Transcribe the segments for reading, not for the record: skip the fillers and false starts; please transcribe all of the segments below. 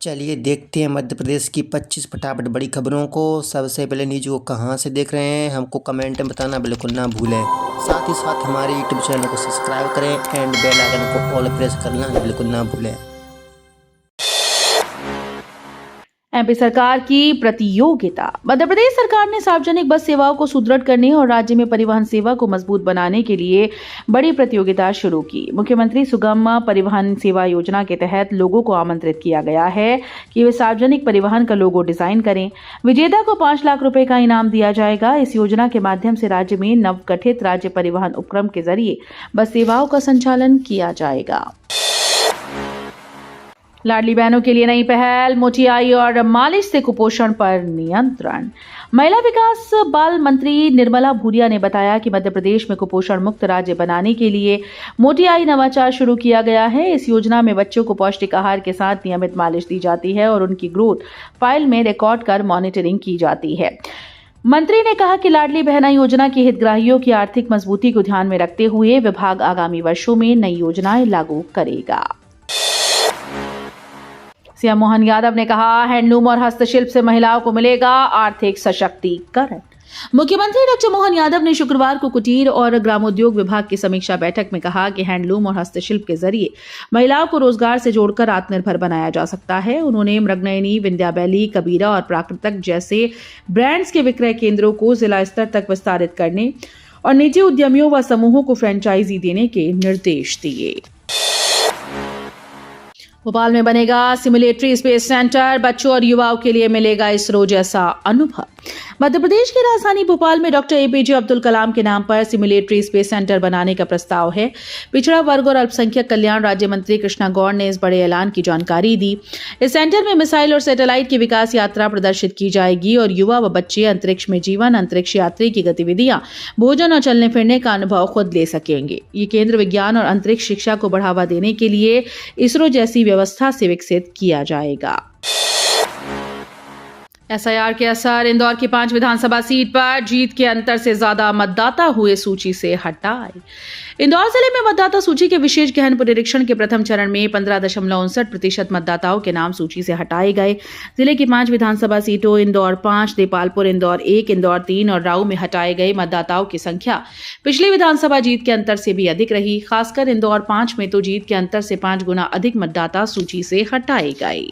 चलिए देखते हैं मध्य प्रदेश की 25 फटाफट बड़ी खबरों को। सबसे पहले न्यूज़ को कहाँ से देख रहे हैं हमको कमेंट में बताना बिल्कुल ना भूलें। साथ ही साथ हमारे यूट्यूब चैनल को सब्सक्राइब करें एंड बेल आइकन को ऑल प्रेस करना बिल्कुल ना भूलें। एमपी सरकार की प्रतियोगिता। मध्य प्रदेश सरकार ने सार्वजनिक बस सेवाओं को सुदृढ़ करने और राज्य में परिवहन सेवा को मजबूत बनाने के लिए बड़ी प्रतियोगिता शुरू की। मुख्यमंत्री सुगम परिवहन सेवा योजना के तहत लोगों को आमंत्रित किया गया है कि वे सार्वजनिक परिवहन का लोगो डिजाइन करें। विजेता को 5 लाख रुपए का इनाम दिया जाएगा। इस योजना के माध्यम से राज्य में नवगठित राज्य परिवहन उपक्रम के जरिए बस सेवाओं का संचालन किया जाएगा। लाडली बहनों के लिए नई पहल, मोटियाई और मालिश से कुपोषण पर नियंत्रण। महिला विकास बाल मंत्री निर्मला भूरिया ने बताया कि मध्य प्रदेश में कुपोषण मुक्त राज्य बनाने के लिए मोटियाई नवाचार शुरू किया गया है। इस योजना में बच्चों को पौष्टिक आहार के साथ नियमित मालिश दी जाती है और उनकी ग्रोथ फाइल में रिकॉर्ड कर मॉनिटरिंग की जाती है। मंत्री ने कहा कि लाडली बहना योजना के हितग्राहियों की आर्थिक मजबूती को ध्यान में रखते हुए विभाग आगामी वर्षों में नई योजनाएं लागू करेगा। सीएम मोहन यादव ने कहा, हैंडलूम और हस्तशिल्प से महिलाओं को मिलेगा आर्थिक सशक्तिकरण। मुख्यमंत्री डॉक्टर मोहन यादव ने शुक्रवार को कुटीर और ग्रामोद्योग विभाग की समीक्षा बैठक में कहा कि हैंडलूम और हस्तशिल्प के जरिए महिलाओं को रोजगार से जोड़कर आत्मनिर्भर बनाया जा सकता है। उन्होंने मृगनयनी, विंध्याबैली, कबीरा और प्राकृतिक जैसे ब्रांड्स के विक्रय केंद्रों को जिला स्तर तक विस्तारित करने और निजी उद्यमियों व समूहों को फ्रेंचाइजी देने के निर्देश दिए। भोपाल में बनेगा सिमुलेटरी स्पेस सेंटर, बच्चों और युवाओं के लिए मिलेगा इसरो जैसा अनुभव। मध्य प्रदेश की राजधानी भोपाल में डॉक्टर एपीजे अब्दुल कलाम के नाम पर सिमुलेटरी स्पेस सेंटर बनाने का प्रस्ताव है। पिछड़ा वर्ग और अल्पसंख्यक कल्याण राज्य मंत्री कृष्णा गौड़ ने इस बड़े ऐलान की जानकारी दी। इस सेंटर में मिसाइल और सैटेलाइट की विकास यात्रा प्रदर्शित की जाएगी और युवा व बच्चे अंतरिक्ष में जीवन, अंतरिक्ष यात्री की गतिविधियां, भोजन और चलने फिरने का अनुभव खुद ले सकेंगे। ये केंद्र विज्ञान और अंतरिक्ष शिक्षा को बढ़ावा देने के लिए इसरो जैसी व्यवस्था से विकसित किया जाएगा। एसआईआर के असर, इंदौर की 5 विधानसभा सीट पर जीत के अंतर से ज्यादा मतदाता हुए सूची से हटाए। इंदौर जिले में मतदाता सूची के विशेष गहन पुनरीक्षण के प्रथम चरण में 15.59% मतदाताओं के नाम सूची से हटाए गए। जिले की 5 विधानसभा सीटों इंदौर 5, देपालपुर इंदौर 1, इंदौर 3 और राऊ में हटाए गए मतदाताओं की संख्या पिछली विधानसभा जीत के अंतर से भी अधिक रही। खासकर इंदौर 5 में तो जीत के अंतर से 5 गुना अधिक मतदाता सूची से हटाए गए।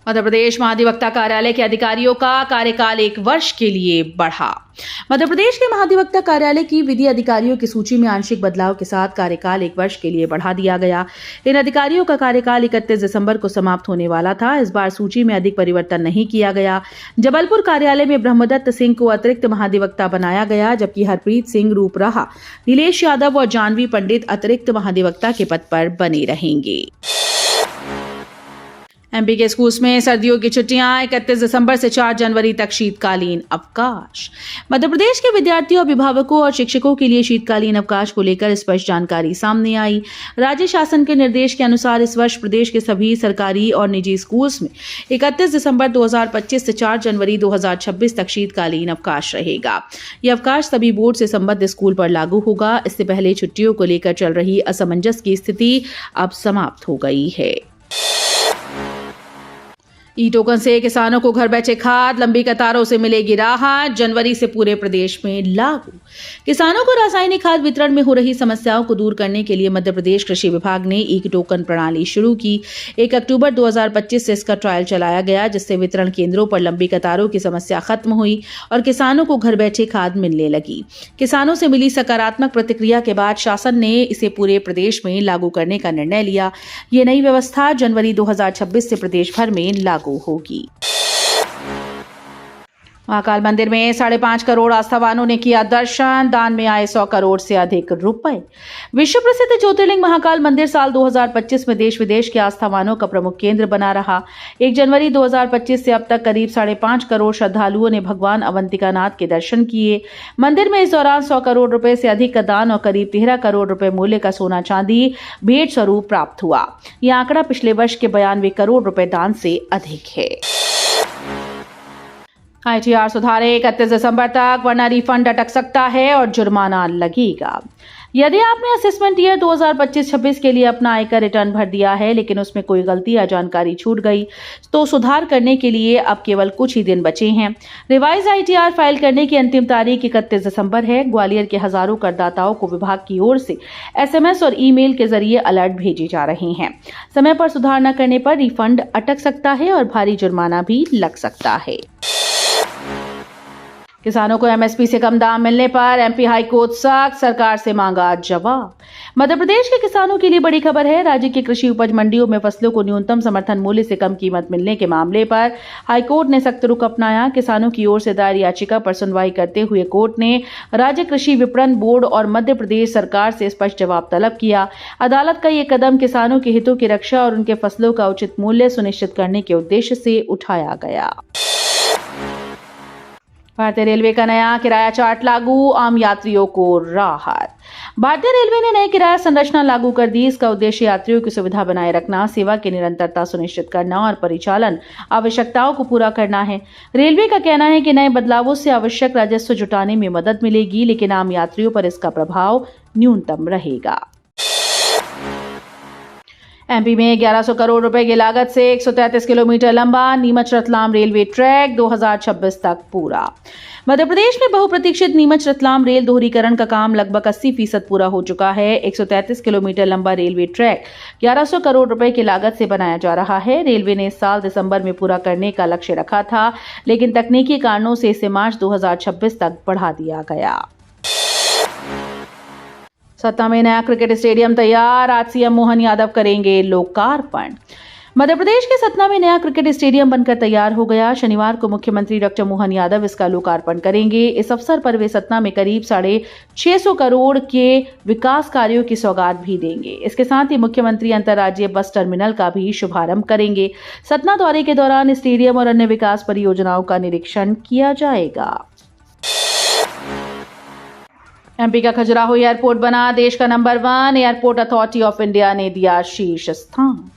मध्य प्रदेश महाधिवक्ता कार्यालय के अधिकारियों का कार्यकाल 1 वर्ष के लिए बढ़ा। मध्य प्रदेश के महाधिवक्ता कार्यालय की विधि अधिकारियों की सूची में आंशिक बदलाव के साथ कार्यकाल 1 वर्ष के लिए बढ़ा दिया गया। इन अधिकारियों का कार्यकाल 31 दिसंबर को समाप्त होने वाला था। इस बार सूची में अधिक परिवर्तन नहीं किया गया। जबलपुर कार्यालय में ब्रह्मदत्त सिंह को अतिरिक्त महाधिवक्ता बनाया गया, जबकि हरप्रीत सिंह, रूप राहा, नीलेश यादव और जानवी पंडित अतिरिक्त महाधिवक्ता के पद पर बने रहेंगे। एमपी के स्कूल्स में सर्दियों की छुट्टियां, 31 दिसंबर से 4 जनवरी तक शीतकालीन अवकाश। मध्य प्रदेश के विद्यार्थियों, अभिभावकों और शिक्षकों के लिए शीतकालीन अवकाश को लेकर स्पष्ट जानकारी सामने आई। राज्य शासन के निर्देश के अनुसार इस वर्ष प्रदेश के सभी सरकारी और निजी स्कूल्स में 31 दिसंबर 2025 से 4 जनवरी 2026 तक शीतकालीन अवकाश रहेगा। यह अवकाश सभी बोर्ड से संबद्ध स्कूल पर लागू होगा। इससे पहले छुट्टियों को लेकर चल रही असमंजस की स्थिति अब समाप्त हो गई है। ई टोकन से किसानों को घर बैठे खाद, लंबी कतारों से मिलेगी राहत। जनवरी से पूरे प्रदेश में लागू। किसानों को रासायनिक खाद वितरण में हो रही समस्याओं को दूर करने के लिए मध्य प्रदेश कृषि विभाग ने ई टोकन प्रणाली शुरू की। 1 अक्टूबर 2025 से इसका ट्रायल चलाया गया, जिससे वितरण केंद्रों पर लंबी कतारों की समस्या खत्म हुई और किसानों को घर बैठे खाद मिलने लगी। किसानों से मिली सकारात्मक प्रतिक्रिया के बाद शासन ने इसे पूरे प्रदेश में लागू करने का निर्णय लिया। ये नई व्यवस्था जनवरी 2026 से प्रदेश भर में लागू होगी। महाकाल मंदिर में 5.5 करोड़ आस्थावानों ने किया दर्शन। दान में आए 100 करोड़ से अधिक रुपए। विश्व प्रसिद्ध ज्योतिर्लिंग महाकाल मंदिर साल 2025 में देश विदेश के आस्थावानों का प्रमुख केंद्र बना रहा। 1 जनवरी 2025 से अब तक करीब 5.5 करोड़ श्रद्धालुओं ने भगवान अवंतिकानाथ के दर्शन किए। मंदिर में इस दौरान 100 करोड़ रुपए से अधिक का दान और करीब 13 करोड़ रुपए मूल्य का सोना चांदी भेंट स्वरूप प्राप्त हुआ। यह आंकड़ा पिछले वर्ष के 92 करोड़ रुपए दान से अधिक है। ITR सुधारे 31 दिसंबर तक, वरना रिफंड अटक सकता है और जुर्माना लगेगा। यदि आपने असेसमेंट ईयर 2025-26 के लिए अपना आयकर रिटर्न भर दिया है लेकिन उसमें कोई गलती या जानकारी छूट गई तो सुधार करने के लिए अब केवल कुछ ही दिन बचे हैं। रिवाइज आईटीआर फाइल करने की अंतिम तारीख 31 दिसंबर है। ग्वालियर के हजारों करदाताओं को विभाग की ओर से एसएमएस और ईमेल के जरिए अलर्ट भेजे जा रहे हैं। समय पर सुधार न करने पर रिफंड अटक सकता है और भारी जुर्माना भी लग सकता है। किसानों को एमएसपी से कम दाम मिलने पर एमपी हाईकोर्ट सख्त, सरकार से मांगा जवाब। मध्य प्रदेश के किसानों के लिए बड़ी खबर है। राज्य की कृषि उपज मंडियों में फसलों को न्यूनतम समर्थन मूल्य से कम कीमत मिलने के मामले पर हाईकोर्ट ने सख्त रुख अपनाया। किसानों की ओर से दायर याचिका पर सुनवाई करते हुए कोर्ट ने राज्य कृषि विपणन बोर्ड और मध्य प्रदेश सरकार से स्पष्ट जवाब तलब किया। अदालत का ये कदम किसानों के हितों की रक्षा और उनके फसलों का उचित मूल्य सुनिश्चित करने के उद्देश्य से उठाया गया। भारतीय रेलवे का नया किराया चार्ट लागू, आम यात्रियों को राहत। भारतीय रेलवे ने नई किराया संरचना लागू कर दी। इसका उद्देश्य यात्रियों की सुविधा बनाए रखना, सेवा की निरंतरता सुनिश्चित करना और परिचालन आवश्यकताओं को पूरा करना है। रेलवे का कहना है कि नए बदलावों से आवश्यक राजस्व जुटाने में मदद मिलेगी, लेकिन आम यात्रियों पर इसका प्रभाव न्यूनतम रहेगा। एमपी में 1100 करोड़ रुपए की लागत से 133 किलोमीटर लंबा नीमच रतलाम रेलवे ट्रैक 2026 तक पूरा। मध्य प्रदेश में बहुप्रतीक्षित नीमच रतलाम रेल दोहरीकरण का काम लगभग 80% पूरा हो चुका है। 133 किलोमीटर लंबा रेलवे ट्रैक 1100 करोड़ रुपए की लागत से बनाया जा रहा है। रेलवे ने इस साल दिसंबर में पूरा करने का लक्ष्य रखा था, लेकिन तकनीकी कारणों से इसे मार्च 2026 तक बढ़ा दिया गया। सतना में नया क्रिकेट स्टेडियम तैयार, आज सीएम मोहन यादव करेंगे लोकार्पण। मध्य प्रदेश के सतना में नया क्रिकेट स्टेडियम बनकर तैयार हो गया। शनिवार को मुख्यमंत्री डॉक्टर मोहन यादव इसका लोकार्पण करेंगे। इस अवसर पर वे सतना में करीब 650 करोड़ के विकास कार्यों की सौगात भी देंगे। इसके साथ ही मुख्यमंत्री अंतर्राज्यीय बस टर्मिनल का भी शुभारंभ करेंगे। सतना दौरे के दौरान स्टेडियम और अन्य विकास परियोजनाओं का निरीक्षण किया जाएगा। एमपी का खजुराहो एयरपोर्ट बना देश का number 1। Airport authority of India ने दिया शीर्ष स्थान।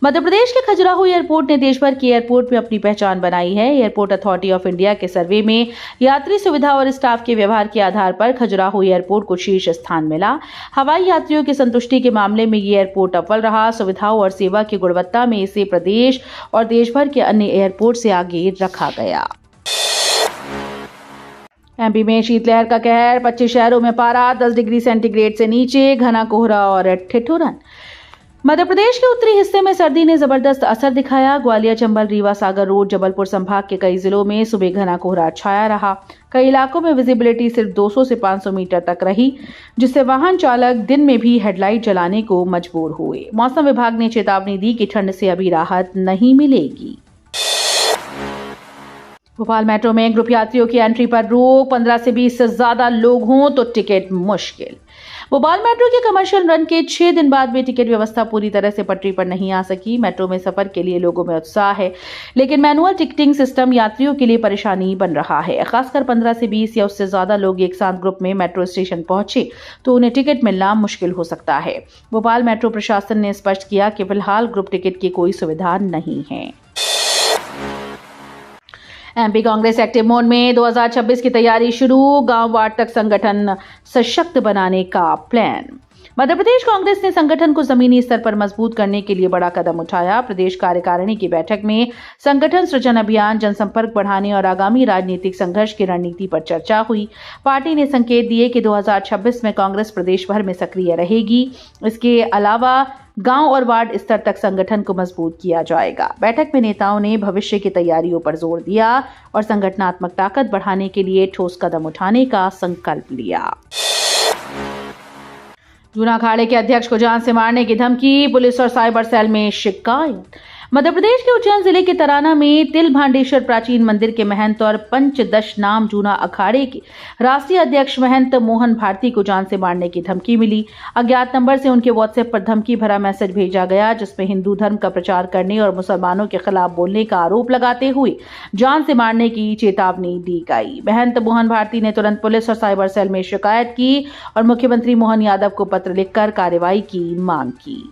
मध्य प्रदेश के खजुराहो एयरपोर्ट ने देश भर के एयरपोर्ट में अपनी पहचान बनाई है। एयरपोर्ट अथॉरिटी ऑफ इंडिया के सर्वे में यात्री सुविधा और स्टाफ के व्यवहार के आधार पर खजुराहो एयरपोर्ट को शीर्ष स्थान मिला। हवाई यात्रियों की संतुष्टि के मामले में ये एयरपोर्ट अव्वल रहा। सुविधाओं और सेवा की गुणवत्ता में इसे प्रदेश और देश भर के अन्य एयरपोर्ट से आगे रखा गया। एमपी में शीतलहर का कहर, 25 शहरों में पारा 10 डिग्री सेंटीग्रेड से नीचे, घना कोहरा और ठिठुरन। मध्य प्रदेश के उत्तरी हिस्से में सर्दी ने जबरदस्त असर दिखाया। ग्वालियर, चंबल, रीवा, सागर रोड, जबलपुर संभाग के कई जिलों में सुबह घना कोहरा छाया रहा। कई इलाकों में विजिबिलिटी सिर्फ 200 से 500 मीटर तक रही, जिससे वाहन चालक दिन में भी हेडलाइट जलाने को मजबूर हुए। मौसम विभाग ने चेतावनी दी कि ठंड से अभी राहत नहीं मिलेगी। भोपाल मेट्रो में ग्रुप यात्रियों की एंट्री पर रोक, 15 से 20 से ज्यादा लोग हों तो टिकट मुश्किल। भोपाल मेट्रो के कमर्शियल रन के 6 दिन बाद भी टिकट व्यवस्था पूरी तरह से पटरी पर नहीं आ सकी। मेट्रो में सफर के लिए लोगों में उत्साह है, लेकिन मैनुअल टिकटिंग सिस्टम यात्रियों के लिए परेशानी बन रहा है। खासकर 15 से 20 या उससे ज्यादा लोग एक साथ ग्रुप में मेट्रो स्टेशन पहुंचे तो उन्हें टिकट मिलना मुश्किल हो सकता है। भोपाल मेट्रो प्रशासन ने स्पष्ट किया कि फिलहाल ग्रुप टिकट की कोई सुविधा नहीं है। एमपी कांग्रेस एक्टिव मोड में 2026 की तैयारी शुरू, गांव वार्ड तक संगठन सशक्त बनाने का प्लान। मध्य प्रदेश कांग्रेस ने संगठन को जमीनी स्तर पर मजबूत करने के लिए बड़ा कदम उठाया। प्रदेश कार्यकारिणी की बैठक में संगठन सृजन अभियान, जनसंपर्क बढ़ाने और आगामी राजनीतिक संघर्ष की रणनीति पर चर्चा हुई। पार्टी ने संकेत दिए कि 2026 में कांग्रेस प्रदेश भर में सक्रिय रहेगी। इसके अलावा गांव और वार्ड स्तर तक संगठन को मजबूत किया जाएगा। बैठक में नेताओं ने भविष्य की तैयारियों पर जोर दिया और संगठनात्मक ताकत बढ़ाने के लिए ठोस कदम उठाने का संकल्प लिया। जूना अखाड़े के अध्यक्ष को जान से मारने की धमकी, पुलिस और साइबर सेल में शिकायत। मध्य प्रदेश के उज्जैन जिले के तराना में तिल भांडेश्वर प्राचीन मंदिर के महंत और पंचदश नाम जूना अखाड़े के राष्ट्रीय अध्यक्ष महंत मोहन भारती को जान से मारने की धमकी मिली। अज्ञात नंबर से उनके व्हाट्सएप पर धमकी भरा मैसेज भेजा गया, जिसमें हिंदू धर्म का प्रचार करने और मुसलमानों के खिलाफ बोलने का आरोप लगाते हुए जान से मारने की चेतावनी दी गई। महंत मोहन भारती ने तुरंत पुलिस और साइबर सेल में शिकायत की और मुख्यमंत्री मोहन यादव को पत्र लिखकर कार्रवाई की मांग की।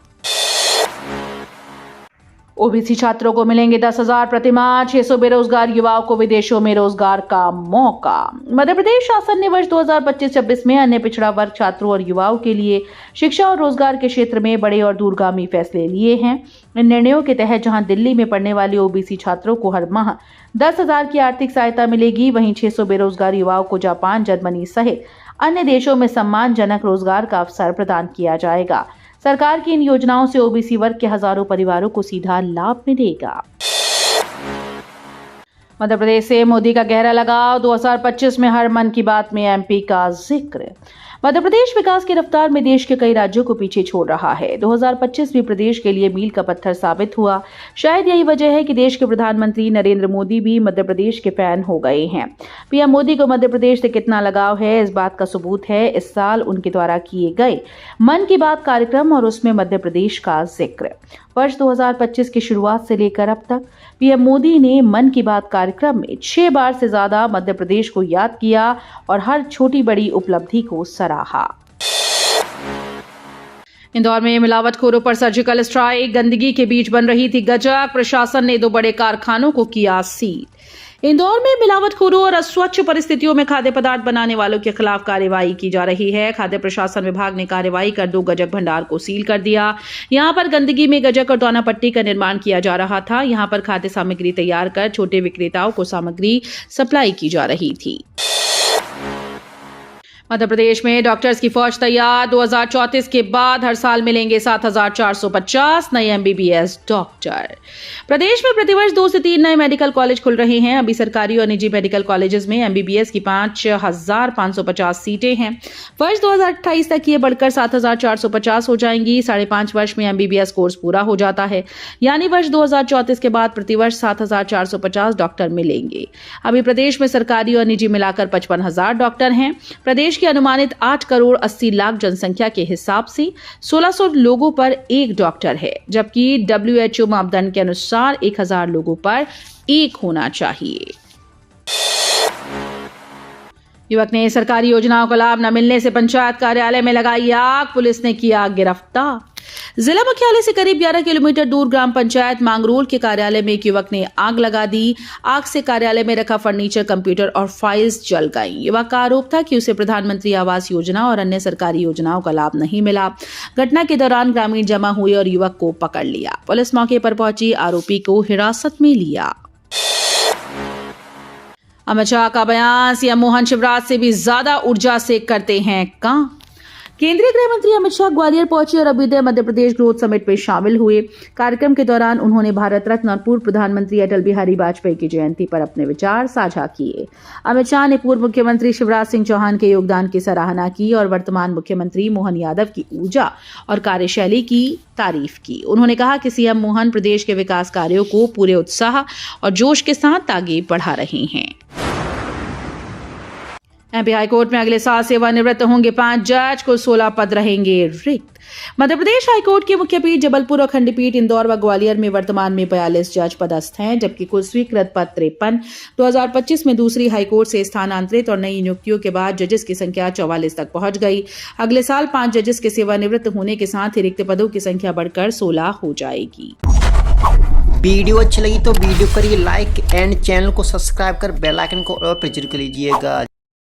ओबीसी छात्रों को मिलेंगे 10,000 प्रतिमाह, 600 बेरोजगार युवाओं को विदेशों में रोजगार का मौका। मध्य प्रदेश शासन ने वर्ष 2025-26 में अन्य पिछड़ा वर्ग छात्रों और युवाओं के लिए शिक्षा और रोजगार के क्षेत्र में बड़े और दूरगामी फैसले लिए हैं। इन निर्णयों के तहत जहां दिल्ली में पढ़ने वाले ओबीसी छात्रों को हर माह 10,000 की आर्थिक सहायता मिलेगी, वहीं 600 बेरोजगार युवाओं को जापान, जर्मनी सहित अन्य देशों में सम्मानजनक रोजगार का अवसर प्रदान किया जाएगा। सरकार की इन योजनाओं से ओबीसी वर्ग के हजारों परिवारों को सीधा लाभ मिलेगा। मध्य प्रदेश से मोदी का गहरा लगाव, 2025 में हर मन की बात में एमपी का जिक्र। मध्य प्रदेश विकास की रफ्तार में देश के कई राज्यों को पीछे छोड़ रहा है। 2025 भी प्रदेश के लिए मील का पत्थर साबित हुआ। शायद यही वजह है कि देश के प्रधानमंत्री नरेंद्र मोदी भी मध्य प्रदेश के फैन हो गए हैं। पीएम मोदी को मध्य प्रदेश से कितना लगाव है, इस बात का सबूत है इस साल उनके द्वारा किए गए मन की बात कार्यक्रम और उसमें मध्य प्रदेश का जिक्र। वर्ष 2025 की शुरुआत से लेकर अब तक पीएम मोदी ने मन की बात कार्यक्रम में 6 बार से ज्यादा मध्य प्रदेश को याद किया और हर छोटी बड़ी उपलब्धि को सराहा। इंदौर में मिलावटखोरों पर सर्जिकल स्ट्राइक, गंदगी के बीच बन रही थी गजक, प्रशासन ने 2 बड़े कारखानों को किया सील। इंदौर में मिलावटखोरों और अस्वच्छ परिस्थितियों में खाद्य पदार्थ बनाने वालों के खिलाफ कार्रवाई की जा रही है। खाद्य प्रशासन विभाग ने कार्रवाई कर 2 गजक भंडार को सील कर दिया। यहां पर गंदगी में गजक और दोना पट्टी का निर्माण किया जा रहा था। यहां पर खाद्य सामग्री तैयार कर छोटे विक्रेताओं को सामग्री सप्लाई की जा रही थी। मध्य प्रदेश में डॉक्टर्स की फौज तैयार, 2034 के बाद हर साल मिलेंगे 7,450 नए एमबीबीएस डॉक्टर। प्रदेश में प्रतिवर्ष 2 से 3 नए मेडिकल कॉलेज खुल रहे हैं। अभी सरकारी और निजी मेडिकल कॉलेजेस में एमबीबीएस की 5,550 सीटें हैं। वर्ष 2028 तक ये बढ़कर 7,450 हो जाएंगी। 5.5 वर्ष में एमबीबीएस कोर्स पूरा हो जाता है, यानी वर्ष 2034 के बाद प्रतिवर्ष 7,450 डॉक्टर मिलेंगे। अभी प्रदेश में सरकारी और निजी मिलाकर 55,000 डॉक्टर हैं। प्रदेश की अनुमानित 8 करोड़ 80 लाख जनसंख्या के हिसाब से 1600 लोगों पर 1 डॉक्टर है, जबकि WHO मापदंड के अनुसार 1000 लोगों पर 1 होना चाहिए। युवक ने सरकारी योजनाओं का लाभ न मिलने से पंचायत कार्यालय में लगाई आग, पुलिस ने किया गिरफ्तार। जिला मुख्यालय से करीब 11 किलोमीटर दूर ग्राम पंचायत मांगरोल के कार्यालय में एक युवक ने आग लगा दी। आग से कार्यालय में रखा फर्नीचर, कंप्यूटर और फाइल्स जल गई। युवक का आरोप था कि उसे प्रधानमंत्री आवास योजना और अन्य सरकारी योजनाओं का लाभ नहीं मिला। घटना के दौरान ग्रामीण जमा हुए और युवक को पकड़ लिया। पुलिस मौके पर पहुंची, आरोपी को हिरासत में लिया। अमित शाह का बयान, सीएम मोहन शिवराज से भी ज्यादा ऊर्जा से करते हैं काम। केंद्रीय गृह मंत्री अमित शाह ग्वालियर पहुंचे और अभ्युदय मध्य प्रदेश ग्रोथ समिट में शामिल हुए। कार्यक्रम के दौरान उन्होंने भारत रत्न और पूर्व प्रधानमंत्री अटल बिहारी वाजपेयी की जयंती पर अपने विचार साझा किए। अमित शाह ने पूर्व मुख्यमंत्री शिवराज सिंह चौहान के योगदान की सराहना की और वर्तमान मुख्यमंत्री मोहन यादव की ऊर्जा और कार्यशैली की तारीफ की। उन्होंने कहा कि सीएम मोहन प्रदेश के विकास कार्यों को पूरे उत्साह और जोश के साथ आगे बढ़ा रहे हैं। एमपी हाईकोर्ट में अगले साल सेवानिवृत्त होंगे 5 जज, कुल 16 पद रहेंगे रिक्त। मध्य प्रदेश हाईकोर्ट की मुख्य पीठ जबलपुर और खंडपीठ इंदौर व ग्वालियर में वर्तमान में 42 जज पदस्थ हैं, जबकि कुल स्वीकृत पद 53। 2025 में दूसरी हाईकोर्ट से स्थानांतरित और नई नियुक्तियों के बाद जजेस की संख्या 44 तक पहुंच गई। अगले साल 5 जजेस के सेवानिवृत्त होने के साथ ही रिक्त पदों की संख्या बढ़कर 16 हो जाएगी। वीडियो अच्छी लगी तो वीडियो करिए लाइक एंड चैनल को सब्सक्राइब कर बेल आइकन को और पर जरूर कर लीजिएगा।